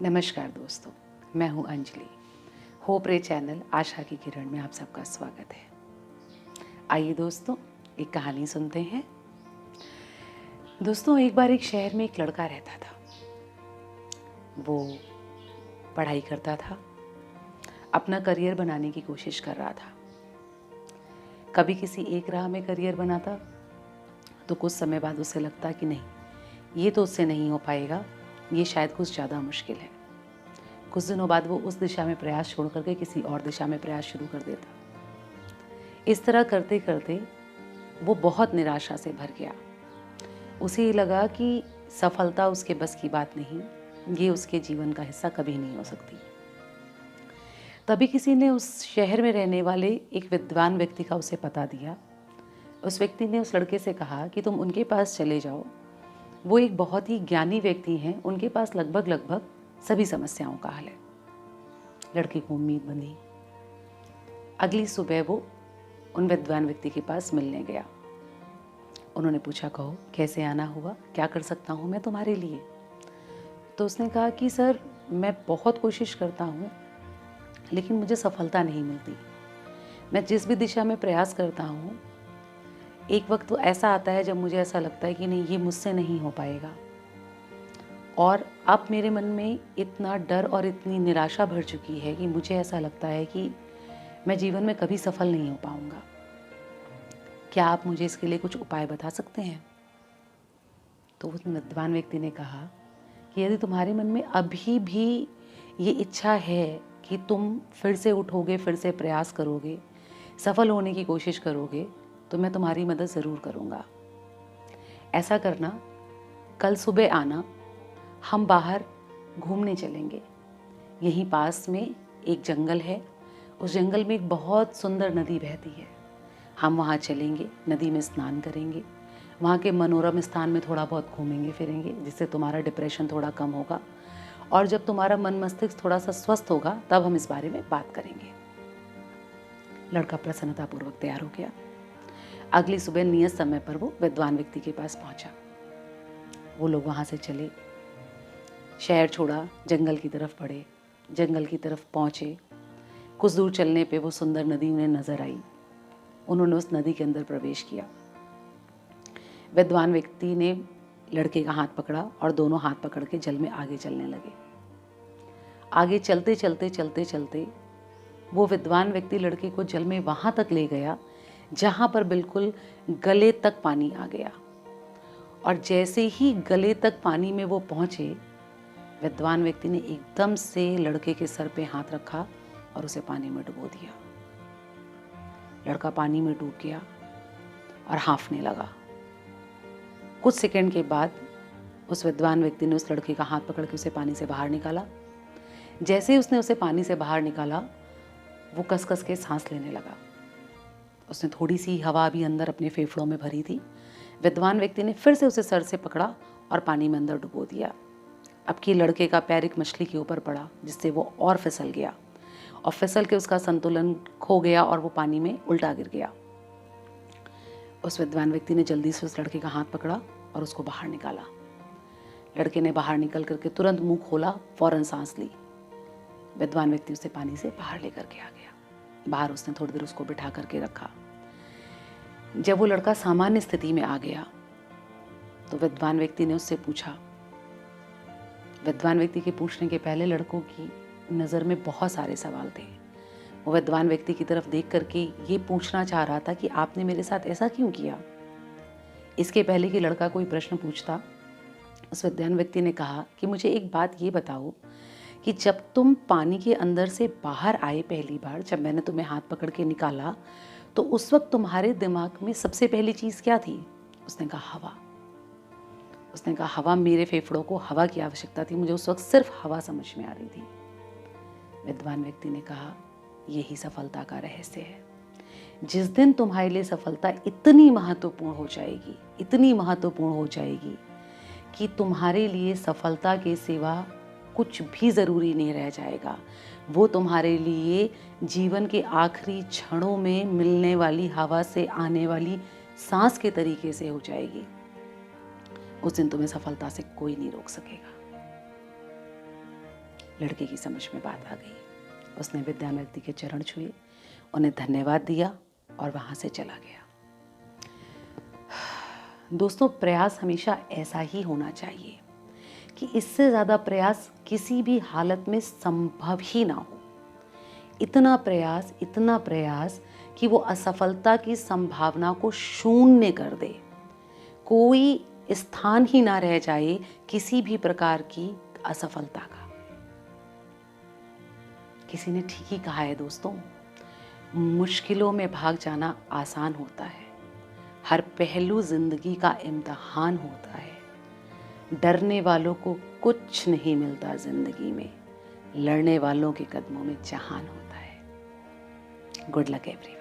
नमस्कार दोस्तों, मैं हूं अंजलि। होप रे चैनल आशा की किरण में आप सबका स्वागत है। आइए दोस्तों, एक कहानी सुनते हैं। दोस्तों, एक बार एक शहर में एक लड़का रहता था। वो पढ़ाई करता था, अपना करियर बनाने की कोशिश कर रहा था। कभी किसी एक राह में करियर बनाता तो कुछ समय बाद उसे लगता कि नहीं, ये तो उससे नहीं हो पाएगा, ये शायद कुछ ज़्यादा मुश्किल है। कुछ दिनों बाद वो उस दिशा में प्रयास छोड़ करके किसी और दिशा में प्रयास शुरू कर देता। इस तरह करते करते वो बहुत निराशा से भर गया। उसे लगा कि सफलता उसके बस की बात नहीं, ये उसके जीवन का हिस्सा कभी नहीं हो सकती। तभी किसी ने उस शहर में रहने वाले एक विद्वान व्यक्ति का उसे पता दिया। उस व्यक्ति ने उस लड़के से कहा कि तुम उनके पास चले जाओ, वो एक बहुत ही ज्ञानी व्यक्ति हैं, उनके पास लगभग सभी समस्याओं का हल है। लड़के को उम्मीद बंधी। अगली सुबह वो उन विद्वान व्यक्ति के पास मिलने गया। उन्होंने पूछा, कहो कैसे आना हुआ, क्या कर सकता हूँ मैं तुम्हारे लिए। तो उसने कहा कि सर, मैं बहुत कोशिश करता हूँ लेकिन मुझे सफलता नहीं मिलती। मैं जिस भी दिशा में प्रयास करता हूँ, एक वक्त तो ऐसा आता है जब मुझे ऐसा लगता है कि नहीं, ये मुझसे नहीं हो पाएगा। और अब मेरे मन में इतना डर और इतनी निराशा भर चुकी है कि मुझे ऐसा लगता है कि मैं जीवन में कभी सफल नहीं हो पाऊंगा। क्या आप मुझे इसके लिए कुछ उपाय बता सकते हैं? तो उस विद्वान व्यक्ति ने कहा कि यदि तुम्हारे मन में अभी भी ये इच्छा है कि तुम फिर से उठोगे, फिर से प्रयास करोगे, सफल होने की कोशिश करोगे, तो मैं तुम्हारी मदद ज़रूर करूँगा। ऐसा करना, कल सुबह आना, हम बाहर घूमने चलेंगे। यहीं पास में एक जंगल है, उस जंगल में एक बहुत सुंदर नदी बहती है। हम वहाँ चलेंगे, नदी में स्नान करेंगे, वहाँ के मनोरम स्थान में थोड़ा बहुत घूमेंगे फिरेंगे, जिससे तुम्हारा डिप्रेशन थोड़ा कम होगा। और जब तुम्हारा मन मस्तिष्क थोड़ा सा स्वस्थ होगा, तब हम इस बारे में बात करेंगे। लड़का प्रसन्नतापूर्वक तैयार हो गया। अगली सुबह नियत समय पर वो विद्वान व्यक्ति के पास पहुंचा। वो लोग वहाँ से चले, शहर छोड़ा, जंगल की तरफ बढ़े, जंगल की तरफ पहुँचे। कुछ दूर चलने पे वो सुंदर नदी उन्हें नजर आई। उन्होंने उस नदी के अंदर प्रवेश किया। विद्वान व्यक्ति ने लड़के का हाथ पकड़ा और दोनों हाथ पकड़ के जल में आगे चलने लगे। आगे चलते चलते चलते चलते वो विद्वान व्यक्ति लड़के को जल में वहां तक ले गया जहां पर बिल्कुल गले तक पानी आ गया। और जैसे ही गले तक पानी में वो पहुंचे, विद्वान व्यक्ति ने एकदम से लड़के के सर पे हाथ रखा और उसे पानी में डुबो दिया। लड़का पानी में डूब गया और हांफने लगा। कुछ सेकंड के बाद उस विद्वान व्यक्ति ने उस लड़के का हाथ पकड़ के उसे पानी से बाहर निकाला। जैसे ही उसने उसे पानी से बाहर निकाला, वो कस कस के सांस लेने लगा। उसने थोड़ी सी हवा भी अंदर अपने फेफड़ों में भरी थी। विद्वान व्यक्ति ने फिर से उसे सर से पकड़ा और पानी में अंदर डुबो दिया। अब की लड़के का पैर एक मछली के ऊपर पड़ा, जिससे वो और फिसल गया और फिसल के उसका संतुलन खो गया और वो पानी में उल्टा गिर गया। उस विद्वान व्यक्ति ने जल्दी से उस लड़के का हाथ पकड़ा और उसको बाहर निकाला। लड़के ने बाहर निकल करके तुरंत मुंह खोला, फौरन सांस ली। विद्वान व्यक्ति उसे पानी से बाहर लेकर के आ गया। बाहर उसने थोड़ी देर उसको बिठा करके रखा। जब वो लड़का सामान्य स्थिति में आ गया तो विद्वान व्यक्ति ने उससे पूछा। विद्वान व्यक्ति के पूछने के पहले लड़कों की नज़र में बहुत सारे सवाल थे। वो विद्वान व्यक्ति की तरफ देख करके ये पूछना चाह रहा था कि आपने मेरे साथ ऐसा क्यों किया। इसके पहले कि लड़का कोई प्रश्न पूछता, उस विद्वान व्यक्ति ने कहा कि मुझे एक बात ये बताओ कि जब तुम पानी के अंदर से बाहर आए पहली बार, जब मैंने तुम्हें हाथ पकड़ के निकाला, तो उस वक्त तुम्हारे दिमाग में सबसे पहली चीज़ क्या थी? उसने कहा हवा। उसने कहा हवा, मेरे फेफड़ों को हवा की आवश्यकता थी, मुझे उस वक्त सिर्फ हवा समझ में आ रही थी। विद्वान व्यक्ति ने कहा, यही सफलता का रहस्य है। जिस दिन तुम्हारे लिए सफलता इतनी महत्वपूर्ण हो जाएगी, इतनी महत्वपूर्ण हो जाएगी कि तुम्हारे लिए सफलता के सिवा कुछ भी ज़रूरी नहीं रह जाएगा, वो तुम्हारे लिए जीवन के आखिरी क्षणों में मिलने वाली हवा से आने वाली सांस के तरीके से हो जाएगी, उस दिन तुम्हें सफलता से कोई नहीं रोक सकेगा। लड़के की समझ में बात आ गई। उसने विद्यामित्र के चरण छुए, उन्हें धन्यवाद दिया और वहाँ से चला गया। दोस्तों, प्रयास हमेशा ऐसा ही होना चाहिए कि इससे ज़्यादा प्रयास किसी भी हालत में संभव ही ना हो। इतना प्रयास कि वो असफलता की संभावना को शून्य कर दे। कोई स्थान ही ना रह जाए किसी भी प्रकार की असफलता का। किसी ने ठीक ही कहा है दोस्तों, मुश्किलों में भाग जाना आसान होता है, हर पहलू जिंदगी का इम्तिहान होता है। डरने वालों को कुछ नहीं मिलता जिंदगी में, लड़ने वालों के कदमों में जहान होता है। Good luck everyone.